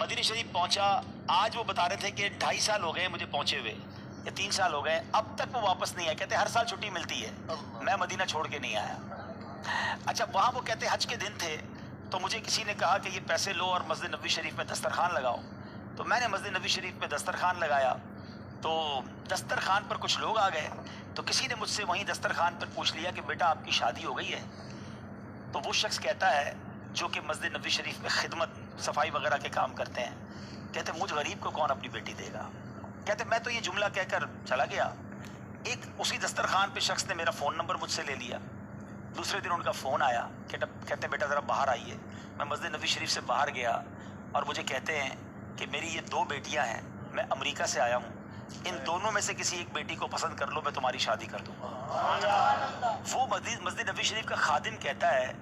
Medina शरीफ पहुंचा। आज वो बता रहे थे कि 2.5 साल हो गए मुझे पहुंचे हुए, या 3 साल हो गए, अब तक वो वापस नहीं आए। कहते हर साल छुट्टी मिलती है, मैं मदीना छोड़ के नहीं आया। अच्छा, वहाँ वो कहते हज के दिन थे, तो मुझे किसी ने कहा कि ये पैसे लो और मस्जिद नबी शरीफ में दस्तरखान लगाओ। तो मैंने मस्जिद नबी शरीफ में दस्तरखान लगाया, तो दस्तरखान पर कुछ लोग आ गए, तो किसी ने मुझसे वहीं दस्तरखान पर पूछ लिया कि बेटा आपकी शादी हो गई है? तो वो शख्स कहता है जो कि मस्जिद नबी शरीफ में खिदमत सफाई वगैरह के काम करते हैं, कहते मुझ गरीब को कौन अपनी बेटी देगा। कहते मैं तो ये जुमला कहकर चला गया। एक उसी दस्तरखान पे शख्स ने मेरा फ़ोन नंबर मुझसे ले लिया। दूसरे दिन उनका फ़ोन आया, कहते बेटा ज़रा बाहर आइए। मैं मस्जिद नबी शरीफ से बाहर गया और मुझे कहते हैं कि मेरी ये 2 बेटियां हैं, मैं अमेरिका से आया हूँ, इन दोनों में से किसी एक बेटी को पसंद कर लो, मैं तुम्हारी शादी कर दूंगा। वो मस्जिद नबी शरीफ का खादिम कहता है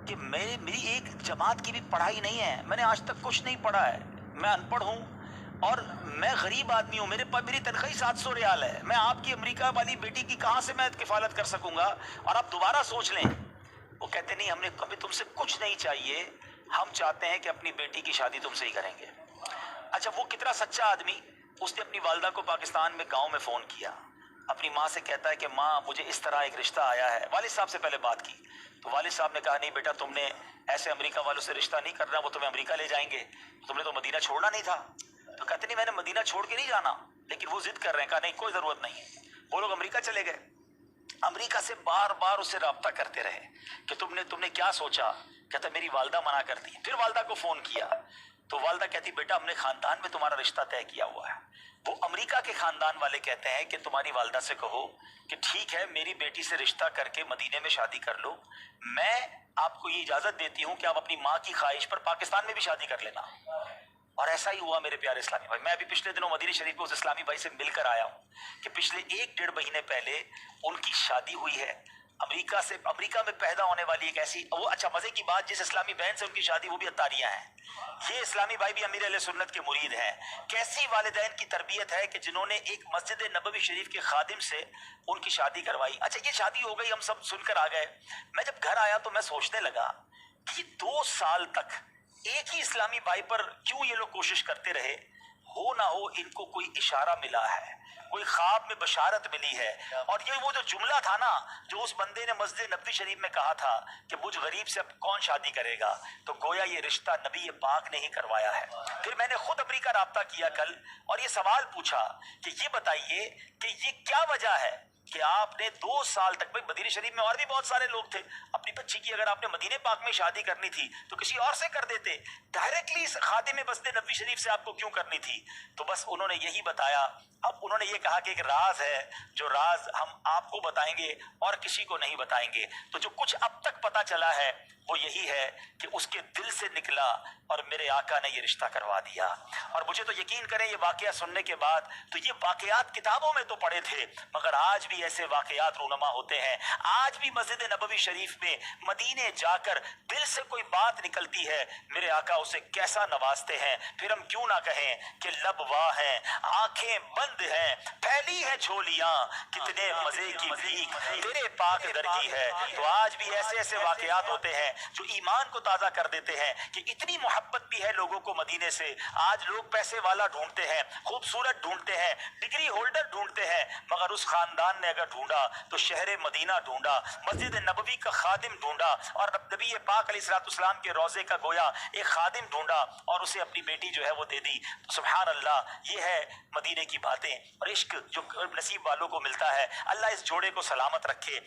कि मेरी एक जमात की भी पढ़ाई नहीं है, मैंने आज तक कुछ नहीं पढ़ा है, मैं अनपढ़ हूँ और मैं गरीब आदमी हूँ, मेरे पास मेरी तनख्वाही 700 रियाल है, मैं आपकी अमेरिका वाली बेटी की कहाँ से मैं किफालत कर सकूंगा, और आप दोबारा सोच लें। वो कहते नहीं, हमने कभी तुमसे कुछ नहीं चाहिए, हम चाहते हैं कि अपनी बेटी की शादी तुमसे ही करेंगे। अच्छा, वो कितना सच्चा आदमी, उसने अपनी वालदा को पाकिस्तान में गाँव में फ़ोन किया, अपनी माँ से कहता है कि माँ मुझे इस तरह एक रिश्ता आया है। वालिद साहब से पहले बात की, तो वालिद साहब ने कहा नहीं बेटा, तुमने ऐसे अमेरिका वालों से रिश्ता नहीं करना, वो तुम्हें अमेरिका ले जाएंगे, तुमने तो मदीना छोड़ना नहीं था। तो कहते नहीं, मैंने मदीना छोड़ के नहीं जाना, लेकिन वो जिद कर रहे हैं। कहा नहीं, कोई ज़रूरत नहीं है। वो लोग अमेरिका चले गए। अमेरिका से बार बार उससे रब्ता करते रहे कि तुमने क्या सोचा। कहता मेरी वालदा मना करती। फिर वालदा को फ़ोन किया, तो वालदा कहती बेटा हमने ख़ानदान में तुम्हारा रिश्ता तय किया हुआ है। वो अमेरिका के ख़ानदान वाले कहते हैं कि तुम्हारी वालदा से कहो कि ठीक है, मेरी बेटी से रिश्ता करके मदीने में शादी कर लो, मैं आपको ये इजाज़त देती हूँ कि आप अपनी माँ की ख्वाहिश पर पाकिस्तान में भी शादी कर लेना। और ऐसा ही हुआ मेरे प्यारे इस्लामी भाई। मैं अभी पिछले दिनों मदीना शरीफ में उस इस्लामी भाई से मिलकर आया हूँ कि पिछले 1-1.5 महीने पहले उनकी शादी हुई है। अमेरिका में पैदा होने वाली एक ऐसी, वो अच्छा मजे की बात, जिस इस्लामी बहन से उनकी शादी वो भी अत्तारियां हैं। ये इस्लामी भाई भी अमीर अहले सुन्नत के मुरीद हैं। कैसी वालिदैन की तरबियत है कि जिन्होंने एक मस्जिद नबवी शरीफ के खादिम से उनकी शादी करवाई। अच्छा, ये शादी हो गई, हम सब सुनकर आ गए। मैं जब घर आया तो मैं सोचने लगा कि 2 साल तक एक ही इस्लामी भाई पर क्यों ये लोग कोशिश करते रहे। हो ना हो इनको कोई इशारा मिला है, कोई ख्वाब में बशारत मिली है, और ये वो जो जुमला था ना, जो उस बंदे ने मस्जिद नबी शरीफ में कहा था कि मुझ गरीब से अब कौन शादी करेगा, तो गोया ये रिश्ता नबी पाक ने ही करवाया है। फिर मैंने खुद अमेरिका राब्ता किया कल और ये सवाल पूछा कि ये बताइए कि ये क्या वजह है कि आपने 2 साल तक, भाई मदीना शरीफ में और भी बहुत सारे लोग थे, अपनी बच्ची की अगर आपने मदीने पाक में शादी करनी थी तो किसी और से कर देते, डायरेक्टली इस खादिम मस्जिद नबी शरीफ से आपको क्यों करनी थी। तो बस उन्होंने यही बताया। अब उन्होंने ये कहा कि एक राज है, जो राज हम आपको बताएंगे और किसी को नहीं बताएंगे। तो जो कुछ अब तक पता चला है वो यही है कि उसके दिल से निकला और मेरे आका ने ये रिश्ता करवा दिया। और मुझे तो यकीन करें, ये वाकया सुनने के बाद, तो ये वाकयात किताबों में तो पढ़े थे, मगर आज भी ऐसे वाकयात रूनमा होते हैं। आज भी मस्जिद नबवी शरीफ में मदीने जाकर दिल से कोई बात निकलती है, मेरे आका उसे कैसा नवाजते हैं। फिर हम क्यों ना कहें कि लब वाह हैं, आंखें बंद हैं, फैली है झोलियां, कितने मजे की भीख तेरे पाक दर की है। तो आज भी ऐसे ऐसे वाकयात होते हैं जो ईमान को ताज़ा कर देते हैं कि इतनी मोहब्बत भी है लोगों को मदीने से। आज लोग पैसे वाला ढूंढते हैं, खूबसूरत ढूंढते हैं, डिग्री होल्डर ढूंढते हैं, मगर उस खानदान ने अगर ढूंढा तो शहर मदीना ढूंढा, मस्जिद नबवी का खादिम ढूंढा, और नबी पाक अलैहिस्सलाम के रोज़े का गोया एक खादिम ढूंढा और उसे अपनी बेटी जो है वो दे दी। तो सुभान अल्लाह, ये है मदीने की बातें और इश्क जो नसीब वालों को मिलता है। अल्लाह इस जोड़े को सलामत रखे।